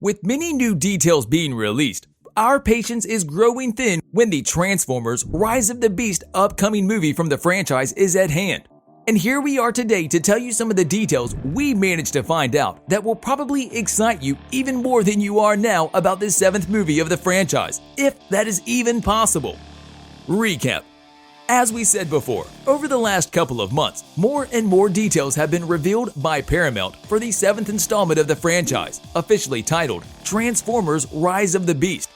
With many new details being released, our patience is growing thin when the Transformers Rise of the Beast upcoming movie from the franchise is at hand. And here we are today to tell you some of the details we managed to find out that will probably excite you even more than you are now about this 7th movie of the franchise, if that is even possible. Recap. As we said before, over the last couple of months, more and more details have been revealed by Paramount for the 7th installment of the franchise, officially titled Transformers Rise of the Beast.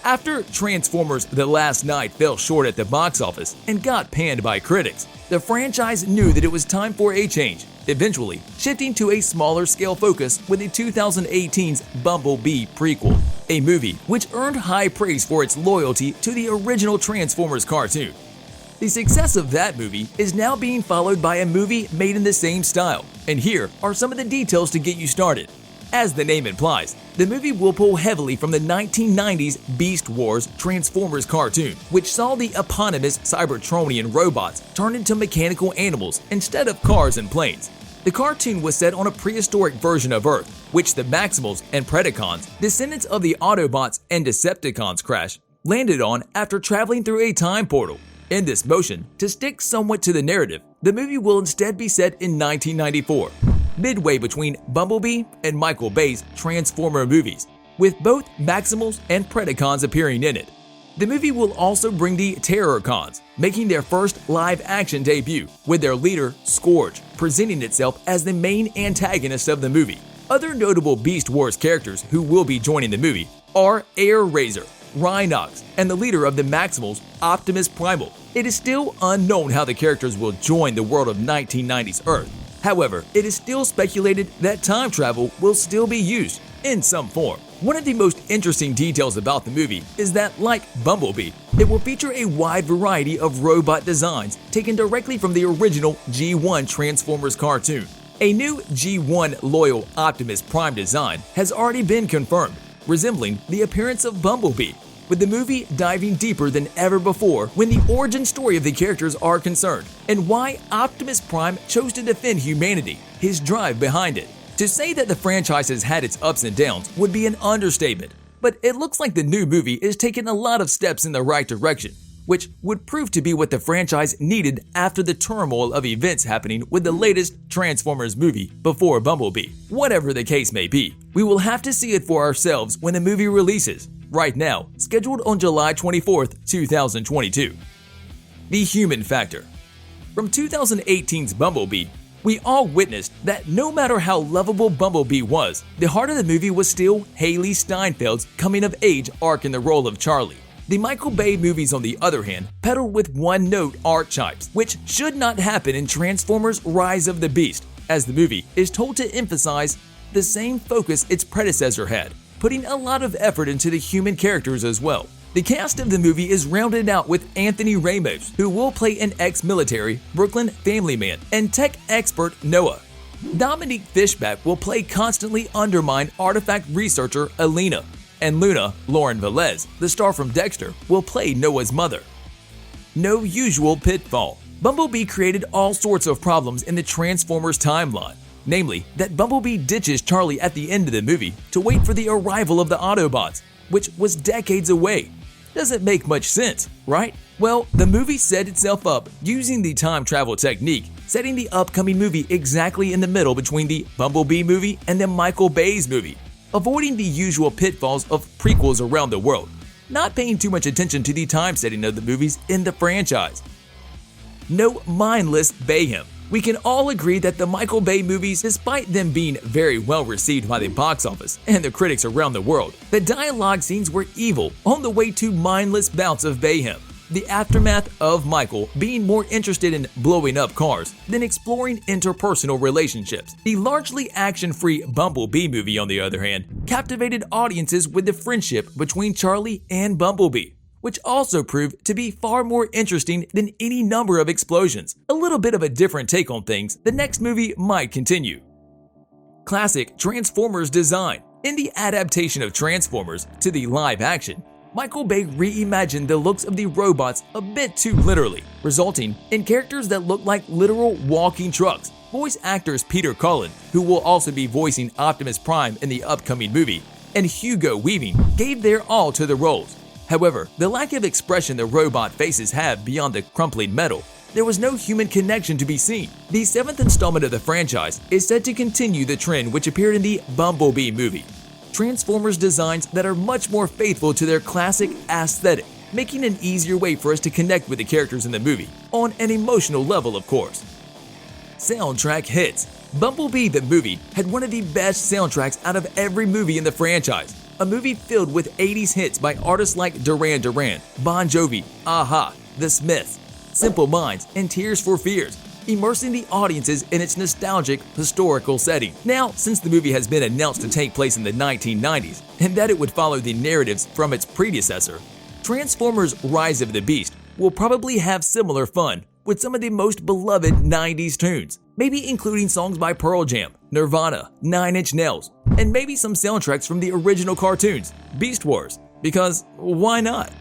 After Transformers The Last Knight fell short at the box office and got panned by critics, the franchise knew that it was time for a change, eventually shifting to a smaller scale focus with the 2018's Bumblebee prequel, a movie which earned high praise for its loyalty to the original Transformers cartoon. The success of that movie is now being followed by a movie made in the same style, and here are some of the details to get you started. As the name implies, the movie will pull heavily from the 1990s Beast Wars Transformers cartoon, which saw the eponymous Cybertronian robots turn into mechanical animals instead of cars and planes. The cartoon was set on a prehistoric version of Earth, which the Maximals and Predacons, descendants of the Autobots and Decepticons crash, landed on after traveling through a time portal. In this motion, to stick somewhat to the narrative, the movie will instead be set in 1994, midway between Bumblebee and Michael Bay's Transformer movies, with both Maximals and Predacons appearing in it. The movie will also bring the Terrorcons, making their first live-action debut, with their leader, Scourge, presenting itself as the main antagonist of the movie. Other notable Beast Wars characters who will be joining the movie are Air Razor, Rhinox, and the leader of the Maximals, Optimus Primal. It is still unknown how the characters will join the world of 1990s Earth. However, it is still speculated that time travel will still be used in some form. One of the most interesting details about the movie is that, like Bumblebee, it will feature a wide variety of robot designs taken directly from the original G1 Transformers cartoon. A new G1 loyal Optimus Prime design has already been confirmed, resembling the appearance of Bumblebee, with the movie diving deeper than ever before when the origin story of the characters are concerned, and why Optimus Prime chose to defend humanity, his drive behind it. To say that the franchise has had its ups and downs would be an understatement, but it looks like the new movie is taking a lot of steps in the right direction, which would prove to be what the franchise needed after the turmoil of events happening with the latest Transformers movie before Bumblebee. Whatever the case may be, we will have to see it for ourselves when the movie releases, right now scheduled on July 24th, 2022. The human factor. From 2018's Bumblebee, we all witnessed that no matter how lovable Bumblebee was, the heart of the movie was still Haley Steinfeld's coming-of-age arc in the role of Charlie. The Michael Bay movies, on the other hand, peddle with one-note archetypes, which should not happen in Transformers Rise of the Beast, as the movie is told to emphasize the same focus its predecessor had, putting a lot of effort into the human characters as well. The cast of the movie is rounded out with Anthony Ramos, who will play an ex-military, Brooklyn family man, and tech expert Noah. Dominique Fishback will play constantly undermined artifact researcher Alina, and Luna, Lauren Velez, the star from Dexter, will play Noah's mother. No usual pitfall. Bumblebee created all sorts of problems in the Transformers timeline, namely that Bumblebee ditches Charlie at the end of the movie to wait for the arrival of the Autobots, which was decades away. Doesn't make much sense, right? Well, the movie set itself up using the time travel technique, setting the upcoming movie exactly in the middle between the Bumblebee movie and the Michael Bay's movie, avoiding the usual pitfalls of prequels around the world, not paying too much attention to the time setting of the movies in the franchise. No mindless bayhem. We can all agree that the Michael Bay movies, despite them being very well received by the box office and the critics around the world, the dialogue scenes were evil on the way to mindless bouts of bayhem. The aftermath of Michael being more interested in blowing up cars than exploring interpersonal relationships. The largely action-free Bumblebee movie, on the other hand, captivated audiences with the friendship between Charlie and Bumblebee, which also proved to be far more interesting than any number of explosions. A little bit of a different take on things, the next movie might continue. Classic Transformers design. In the adaptation of Transformers to the live action, Michael Bay reimagined the looks of the robots a bit too literally, resulting in characters that look like literal walking trucks. Voice actors Peter Cullen, who will also be voicing Optimus Prime in the upcoming movie, and Hugo Weaving gave their all to the roles. However, the lack of expression the robot faces have beyond the crumpling metal, there was no human connection to be seen. The 7th installment of the franchise is set to continue the trend which appeared in the Bumblebee movie. Transformers designs that are much more faithful to their classic aesthetic, making an easier way for us to connect with the characters in the movie, on an emotional level of course. Soundtrack hits. Bumblebee the movie had one of the best soundtracks out of every movie in the franchise. A movie filled with 80s hits by artists like Duran Duran, Bon Jovi, Aha, The Smiths, Simple Minds, and Tears for Fears, immersing the audiences in its nostalgic, historical setting. Now, since the movie has been announced to take place in the 1990s, and that it would follow the narratives from its predecessor, Transformers Rise of the Beast will probably have similar fun with some of the most beloved 90s tunes, maybe including songs by Pearl Jam, Nirvana, 9 Inch Nails, and maybe some soundtracks from the original cartoons, Beast Wars, because why not?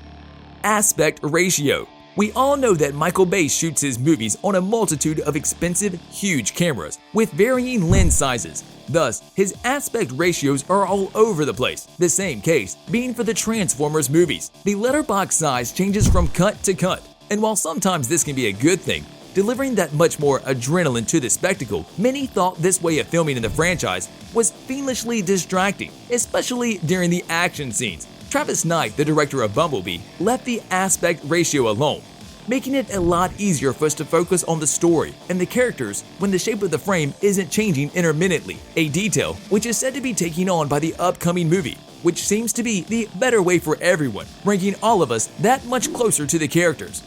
Aspect ratio. We all know that Michael Bay shoots his movies on a multitude of expensive, huge cameras with varying lens sizes. Thus, his aspect ratios are all over the place. The same case being for the Transformers movies. The letterbox size changes from cut to cut, and while sometimes this can be a good thing, delivering that much more adrenaline to the spectacle, many thought this way of filming in the franchise was fiendishly distracting, especially during the action scenes. Travis Knight, the director of Bumblebee, left the aspect ratio alone, making it a lot easier for us to focus on the story and the characters when the shape of the frame isn't changing intermittently, a detail which is said to be taking on by the upcoming movie, which seems to be the better way for everyone, bringing all of us that much closer to the characters.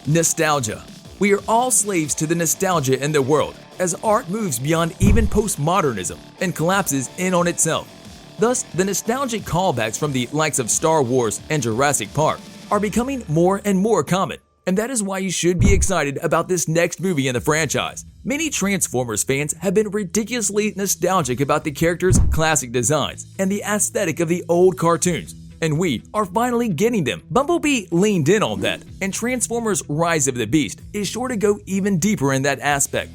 Nostalgia. We are all slaves to the nostalgia in the world, as art moves beyond even postmodernism and collapses in on itself. Thus, the nostalgic callbacks from the likes of Star Wars and Jurassic Park are becoming more and more common, and that is why you should be excited about this next movie in the franchise. Many Transformers fans have been ridiculously nostalgic about the characters' classic designs and the aesthetic of the old cartoons, and we are finally getting them. Bumblebee leaned in on that, and Transformers Rise of the Beast is sure to go even deeper in that aspect.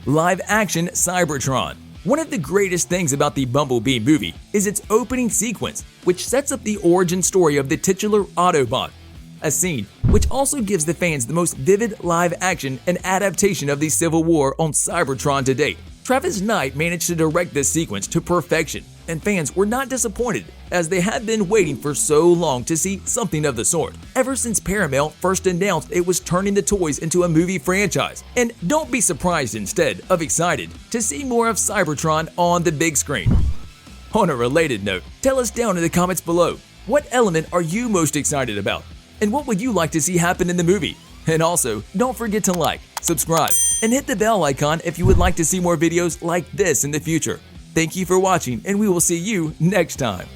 Live-action Cybertron. One of the greatest things about the Bumblebee movie is its opening sequence, which sets up the origin story of the titular Autobot, a scene which also gives the fans the most vivid live action and adaptation of the Civil War on Cybertron to date. Travis Knight managed to direct this sequence to perfection, and fans were not disappointed as they had been waiting for so long to see something of the sort, ever since Paramount first announced it was turning the toys into a movie franchise. And don't be surprised instead of excited to see more of Cybertron on the big screen. On a related note, tell us down in the comments below, what element are you most excited about? And what would you like to see happen in the movie? And also, don't forget to like, subscribe, and hit the bell icon if you would like to see more videos like this in the future. Thank you for watching, and we will see you next time.